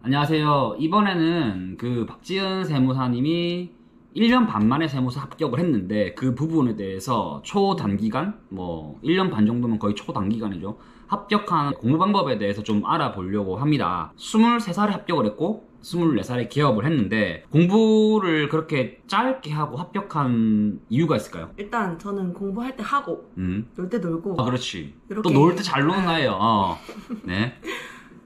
안녕하세요. 이번에는 그 박지은 세무사님이 1년 반 만에 세무사 합격을 했는데 그 부분에 대해서 초단기간, 1년 반 정도면 거의 초단기간이죠. 합격한 공부 방법에 대해서 좀 알아보려고 합니다. 23살에 합격을 했고 24살에 개업을 했는데 공부를 그렇게 짧게 하고 합격한 이유가 있을까요? 일단 저는 공부할 때 하고 놀 때 놀고. 아, 그렇지. 또 이렇게 놀 때 잘 노는 나예요. 네.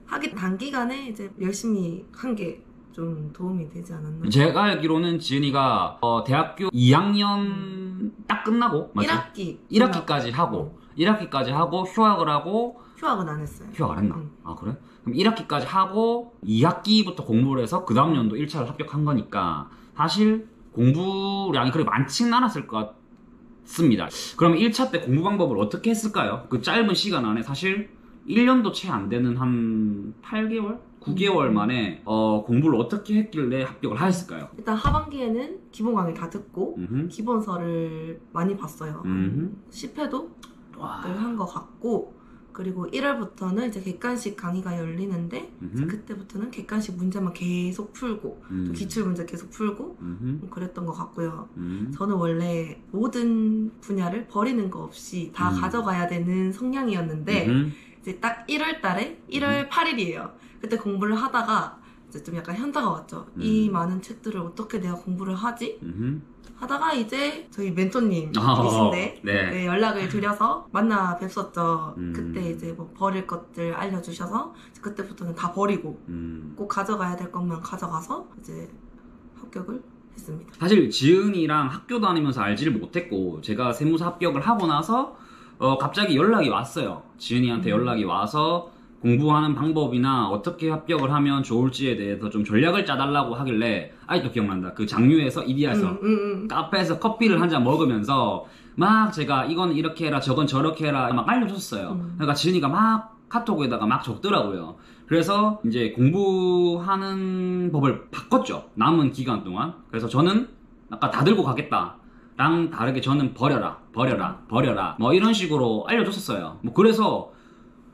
하기 단기간에 이제 열심히 한 게 좀 도움이 되지 않았나. 제가 알기로는 지은이가 대학교 2학년 딱 끝나고 맞지? 1학기까지 하고 1학기까지 하고 휴학을 하고. 휴학은 안 했어요. 휴학을 했나? 아, 그래? 그럼 1학기까지 하고 2학기부터 공부를 해서 그 다음 연도 1차를 합격한 거니까 사실 공부량이 그렇게 많지는 않았을 것 같습니다. 그럼 1차 때 공부 방법을 어떻게 했을까요? 그 짧은 시간 안에 사실 1년도 채 안 되는 한 8개월? 9개월 만에 공부를 어떻게 했길래 합격을 하셨을까요? 일단 하반기에는 기본 강의 다 듣고 기본서를 많이 봤어요. 10회도 한 것 같고, 그리고 1월부터는 이제 객관식 강의가 열리는데 이제 그때부터는 객관식 문제만 계속 풀고 기출 문제 계속 풀고 그랬던 것 같고요. 저는 원래 모든 분야를 버리는 거 없이 다 가져가야 되는 성향이었는데 이제 딱 1월 달에 1월 8일이에요. 그때 공부를 하다가 이제 좀 약간 현타가 왔죠. 이 많은 책들을 어떻게 내가 공부를 하지? 하다가 이제 저희 멘토님 계신데 네, 연락을 드려서 만나 뵀었죠. 그때 이제 뭐 버릴 것들 알려주셔서 그때부터는 다 버리고 꼭 가져가야 될 것만 가져가서 이제 합격을 했습니다. 사실 지은이랑 학교 다니면서 알지를 못했고 제가 세무사 합격을 하고 나서 갑자기 연락이 왔어요. 지은이한테 연락이 와서 공부하는 방법이나 어떻게 합격을 하면 좋을지에 대해서 좀 전략을 짜달라고 하길래 아직도 기억난다. 그 장유에서 이디야에서 카페에서 커피를 한 잔 먹으면서 막 제가 이건 이렇게 해라 저건 저렇게 해라 막 알려줬어요. 그러니까 지은이가 막 카톡에다가 막 적더라고요. 그래서 이제 공부하는 법을 바꿨죠. 남은 기간 동안. 그래서 저는 아까 다 들고 가겠다 랑 다르게 저는 버려라 뭐 이런 식으로 알려줬었어요. 뭐 그래서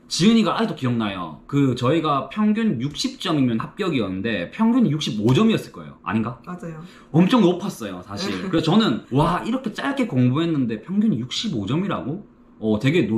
지은이가 아직도 기억나요. 그 저희가 평균 60점이면 합격이었는데 평균이 65점이었을 거예요. 아닌가? 맞아요. 엄청 높았어요, 사실. 그래서 저는 와 이렇게 짧게 공부했는데 평균이 65점이라고? 되게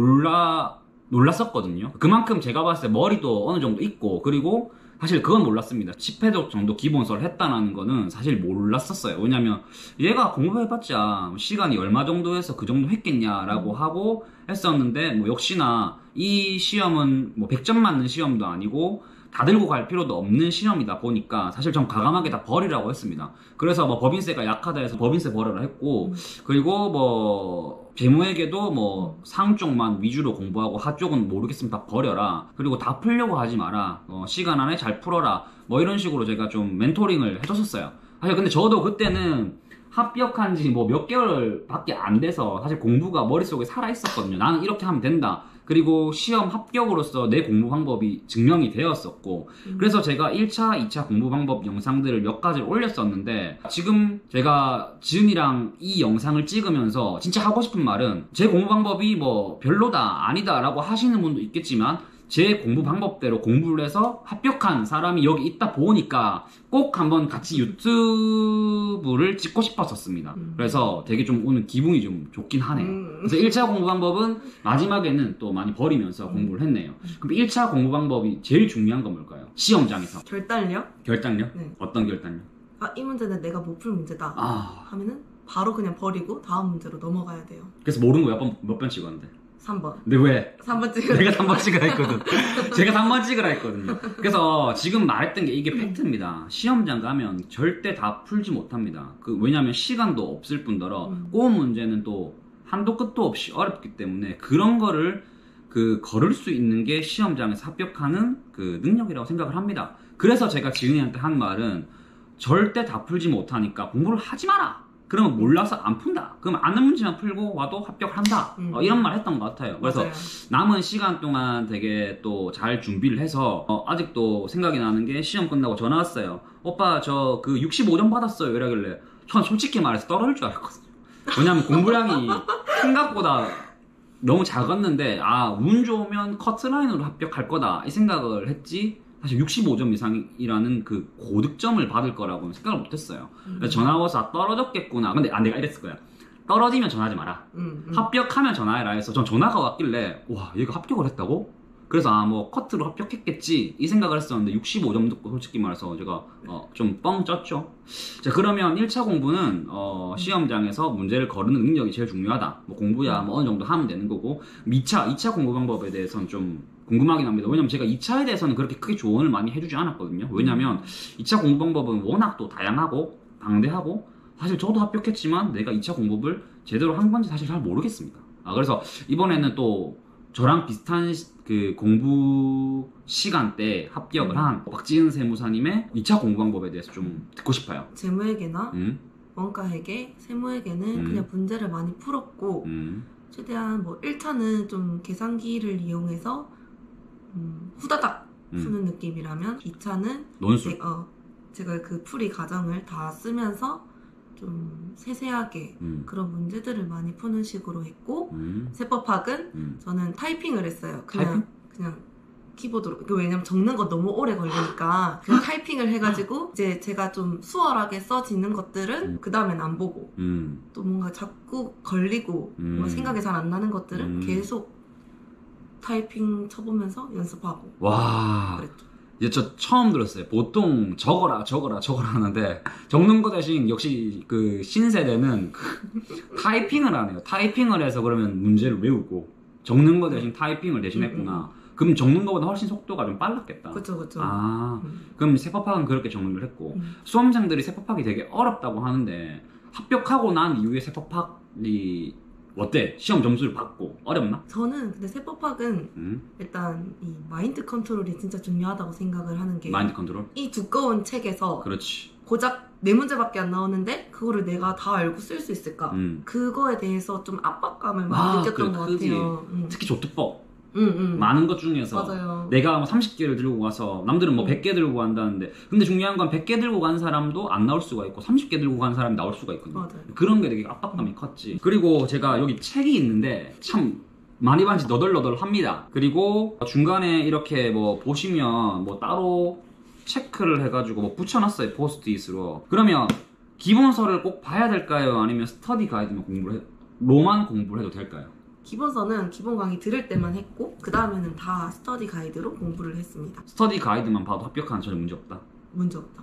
놀랐었거든요. 그만큼 제가 봤을 때 머리도 어느 정도 있고 그리고 사실 그건 몰랐습니다. 10회 정도 기본서를 했다는 거는 사실 몰랐었어요. 왜냐면 얘가 공부해봤자 시간이 얼마 정도 해서 그 정도 했겠냐라고 하고 했었는데 뭐 역시나 이 시험은 뭐 100점 맞는 시험도 아니고 다 들고 갈 필요도 없는 시험이다 보니까 사실 전 과감하게 다 버리라고 했습니다. 그래서 뭐 법인세가 약하다 해서 법인세 버려라 했고 그리고 뭐 재무회계도 뭐 상 쪽만 위주로 공부하고 하 쪽은 모르겠으면 다 버려라. 그리고 다 풀려고 하지 마라. 시간 안에 잘 풀어라. 뭐 이런 식으로 제가 좀 멘토링을 해줬었어요. 사실 근데 저도 그때는 합격한 지 뭐 몇 개월밖에 안 돼서 사실 공부가 머릿속에 살아있었거든요. 나는 이렇게 하면 된다. 그리고 시험 합격으로서 내 공부 방법이 증명이 되었었고 그래서 제가 1차, 2차 공부 방법 영상들을 몇 가지를 올렸었는데 지금 제가 지은이랑 이 영상을 찍으면서 진짜 하고 싶은 말은 제 공부 방법이 뭐 별로다, 아니다 라고 하시는 분도 있겠지만 제 공부 방법대로 공부를 해서 합격한 사람이 여기 있다 보니까 꼭 한번 같이 유튜브를 찍고 싶었었습니다. 그래서 되게 좀 오늘 기분이 좀 좋긴 하네요. 그래서 1차 공부 방법은 마지막에는 또 많이 버리면서 공부를 했네요. 그럼 1차 공부 방법이 제일 중요한 건 뭘까요? 시험장에서. 결단력? 결단력? 네. 어떤 결단력? 이 문제는 내가 못 풀 문제다 하면은 바로 그냥 버리고 다음 문제로 넘어가야 돼요. 그래서 모르는 거 몇 번 찍었는데? 3번. 근데 왜? 3번 찍으라. 내가 3번 찍으라 했거든. 제가 3번 찍으라 했거든요. 그래서 지금 말했던 게 이게 팩트입니다. 시험장 가면 절대 다 풀지 못합니다. 왜냐면 시간도 없을 뿐더러 꼬은 문제는 또 한도 끝도 없이 어렵기 때문에 그런 거를 걸을 수 있는 게 시험장에서 합격하는 그 능력이라고 생각을 합니다. 그래서 제가 지은이한테 한 말은 절대 다 풀지 못하니까 공부를 하지 마라. 그러면 몰라서 안 푼다. 그럼 아는 문제만 풀고 와도 합격을 한다. 이런 말 했던 것 같아요. 그래서 맞아요. 남은 시간 동안 되게 또 잘 준비를 해서 아직도 생각이 나는 게 시험 끝나고 전화 왔어요. 오빠 저 그 65점 받았어요. 이러길래 전 솔직히 말해서 떨어질 줄 알았거든요. 왜냐면 공부량이 생각보다 너무 작았는데 운 좋으면 커트라인으로 합격할 거다 이 생각을 했지 사실 65점 이상이라는 그 고득점을 받을 거라고는 생각을 못했어요. 전화 와서 떨어졌겠구나. 근데 내가 이랬을 거야. 떨어지면 전화하지 마라. 합격하면 전화해라 해서 전 전화가 왔길래 와 얘가 합격을 했다고? 그래서 뭐 커트로 합격했겠지 이 생각을 했었는데 65점 듣고 솔직히 말해서 제가 좀 뻥 쪘죠. 자 그러면 1차 공부는 시험장에서 문제를 거르는 능력이 제일 중요하다. 뭐 공부야 뭐 어느 정도 하면 되는 거고 2차 공부 방법에 대해서는 좀 궁금하긴 합니다. 왜냐면 제가 2차에 대해서는 그렇게 크게 조언을 많이 해주지 않았거든요. 왜냐면 2차 공부 방법은 워낙 또 다양하고 방대하고 사실 저도 합격했지만 내가 2차 공부를 제대로 한 건지 사실 잘 모르겠습니다. 그래서 이번에는 또 저랑 비슷한 그 공부 시간대 합격을 한 박지은 세무사님의 2차 공부 방법에 대해서 좀 듣고 싶어요. 재무회계나 원가회계, 세무회계는 그냥 문제를 많이 풀었고 최대한 뭐 1차는 좀 계산기를 이용해서 후다닥 푸는 느낌이라면 2차는 논술 제가 그 풀이 과정을 다 쓰면서 좀 세세하게 그런 문제들을 많이 푸는 식으로 했고 세법학은 저는 타이핑을 했어요. 그냥 키보드로. 왜냐면 적는 거 너무 오래 걸리니까 그냥 타이핑을 해가지고 이제 제가 좀 수월하게 써지는 것들은 그 다음엔 안 보고 또 뭔가 자꾸 걸리고 뭔가 생각이 잘 안 나는 것들은 계속 타이핑 쳐보면서 연습하고 와 그랬죠. 이제 저 처음 들었어요. 보통 적어라 하는데 적는 거 대신 역시 그 신세대는 타이핑을 하네요. 타이핑을 해서 그러면 문제를 외우고 적는 거 대신 타이핑을 대신했구나. 그럼 적는 거보다 훨씬 속도가 좀 빨랐겠다. 그쵸. 그럼 세법학은 그렇게 적는 걸 했고 수험생들이 세법학이 되게 어렵다고 하는데 합격하고 난 이후에 세법학이 어때? 시험 점수를 받고 어렵나? 저는 근데 세법학은 일단 이 마인드 컨트롤이 진짜 중요하다고 생각을 하는 게 마인드 컨트롤? 이 두꺼운 책에서 그렇지. 고작 4문제밖에 안 나오는데 그거를 내가 다 알고 쓸 수 있을까? 그거에 대해서 좀 압박감을 많이 느꼈던 것 같아요. 특히 조특법 많은 것 중에서 맞아요. 내가 뭐 30개를 들고 가서 남들은 뭐 100개 들고 간다는데 근데 중요한 건 100개 들고 간 사람도 안 나올 수가 있고 30개 들고 간 사람이 나올 수가 있거든요. 맞아요. 그런 게 되게 압박감이 컸지. 그리고 제가 여기 책이 있는데 참 많이 반지 너덜너덜합니다. 그리고 중간에 이렇게 뭐 보시면 뭐 따로 체크를 해가지고 뭐 붙여놨어요. 포스트잇으로. 그러면 기본서를 꼭 봐야 될까요? 아니면 스터디 가이드만 로만 공부를 해도 될까요? 기본서는 기본 강의 들을 때만 했고 그 다음에는 다 스터디 가이드로 공부를 했습니다. 스터디 가이드만 봐도 합격하는 전혀 문제 없다? 문제 없다.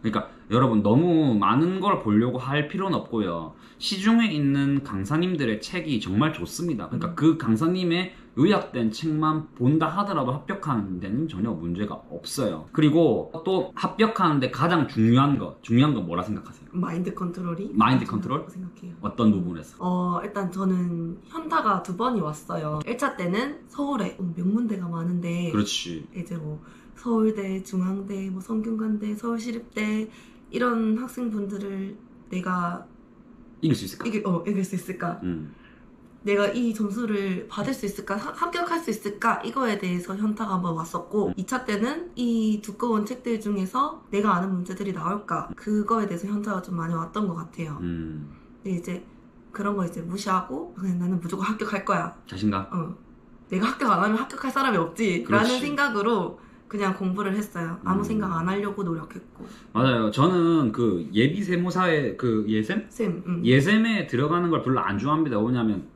그러니까 여러분 너무 많은 걸 보려고 할 필요는 없고요. 시중에 있는 강사님들의 책이 정말 좋습니다. 그러니까 그 강사님의 요약된 책만 본다 하더라도 합격하는 데는 전혀 문제가 없어요. 그리고 또 합격하는데 가장 중요한 거 뭐라 생각하세요? 마인드 컨트롤이? 마인드 컨트롤? 생각해요. 어떤 부분에서? 일단 저는 현타가 2번이 왔어요. 1차 때는 서울에 명문대가 많은데 그렇지. 이제 뭐 서울대, 중앙대, 뭐 성균관대, 서울시립대 이런 학생분들을 내가 이길 수 있을까? 이길 수 있을까? 내가 이 점수를 받을 수 있을까? 합격할 수 있을까? 이거에 대해서 현타가 한번 왔었고 2차 때는 이 두꺼운 책들 중에서 내가 아는 문제들이 나올까? 그거에 대해서 현타가 좀 많이 왔던 것 같아요. 근데 이제 그런 거 이제 무시하고 그냥 나는 무조건 합격할 거야. 자신감? 내가 합격 안 하면 합격할 사람이 없지. 그렇지. 라는 생각으로 그냥 공부를 했어요. 아무 생각 안 하려고 노력했고. 맞아요. 저는 그 예비 세무사의 그 예셈? 예셈에 들어가는 걸 별로 안 좋아합니다. 왜냐면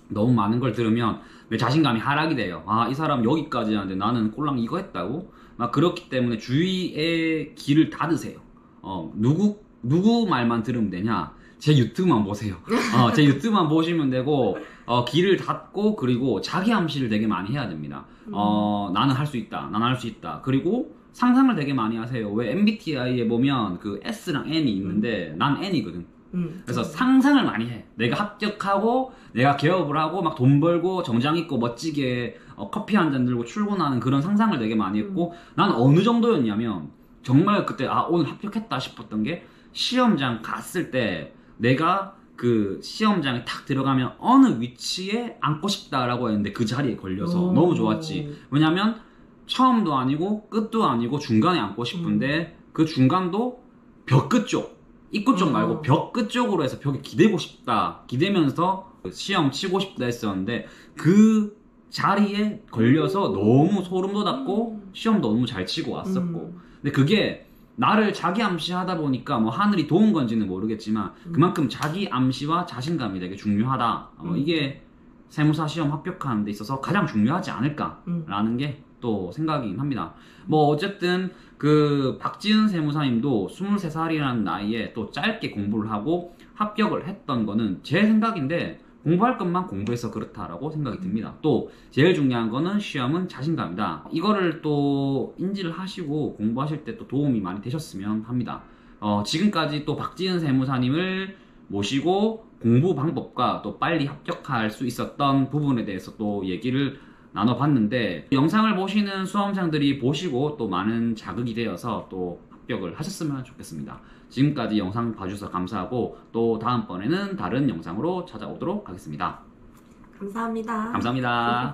너무 많은 걸 들으면 내 자신감이 하락이 돼요. 이 사람 여기까지 하는데 나는 꼴랑 이거 했다고? 그렇기 때문에 주위의 귀를 닫으세요. 누구 말만 들으면 되냐? 제 유튜브만 보세요. 제 유튜브만 보시면 되고, 귀를 닫고, 그리고 자기 암시를 되게 많이 해야 됩니다. 나는 할 수 있다. 나는 할 수 있다. 그리고 상상을 되게 많이 하세요. 왜 MBTI에 보면 그 S랑 N이 있는데, 난 N이거든. 그래서 상상을 많이 해. 내가 합격하고, 내가 개업을 하고, 막 돈 벌고, 정장 입고, 멋지게 커피 한 잔 들고 출근하는 그런 상상을 되게 많이 했고, 난 어느 정도였냐면, 정말 그때, 오늘 합격했다 싶었던 게, 시험장 갔을 때, 내가 그 시험장에 탁 들어가면 어느 위치에 앉고 싶다라고 했는데 그 자리에 걸려서 너무 좋았지. 왜냐면 처음도 아니고 끝도 아니고 중간에 앉고 싶은데 그 중간도 벽 끝쪽, 입구 쪽 말고 벽 끝쪽으로 해서 벽에 기대고 싶다, 기대면서 시험 치고 싶다 했었는데 그 자리에 걸려서 너무 소름 돋았고 시험도 너무 잘 치고 왔었고 근데 그게 나를 자기 암시하다 보니까 뭐 하늘이 도운 건지는 모르겠지만 그만큼 자기 암시와 자신감이 되게 중요하다. 이게 세무사 시험 합격하는 데 있어서 가장 중요하지 않을까라는 게 또 생각이긴 합니다. 뭐 어쨌든 그 박지은 세무사님도 23살이라는 나이에 또 짧게 공부를 하고 합격을 했던 거는 제 생각인데 공부할 것만 공부해서 그렇다라고 생각이 듭니다. 또 제일 중요한 거는 시험은 자신감이다. 이거를 또 인지를 하시고 공부하실 때 또 도움이 많이 되셨으면 합니다. 지금까지 또 박지은 세무사님을 모시고 공부 방법과 또 빨리 합격할 수 있었던 부분에 대해서 또 얘기를 나눠봤는데 영상을 보시는 수험생들이 보시고 또 많은 자극이 되어서 또 합격을 하셨으면 좋겠습니다. 지금까지 영상 봐주셔서 감사하고 또 다음번에는 다른 영상으로 찾아오도록 하겠습니다. 감사합니다. 감사합니다.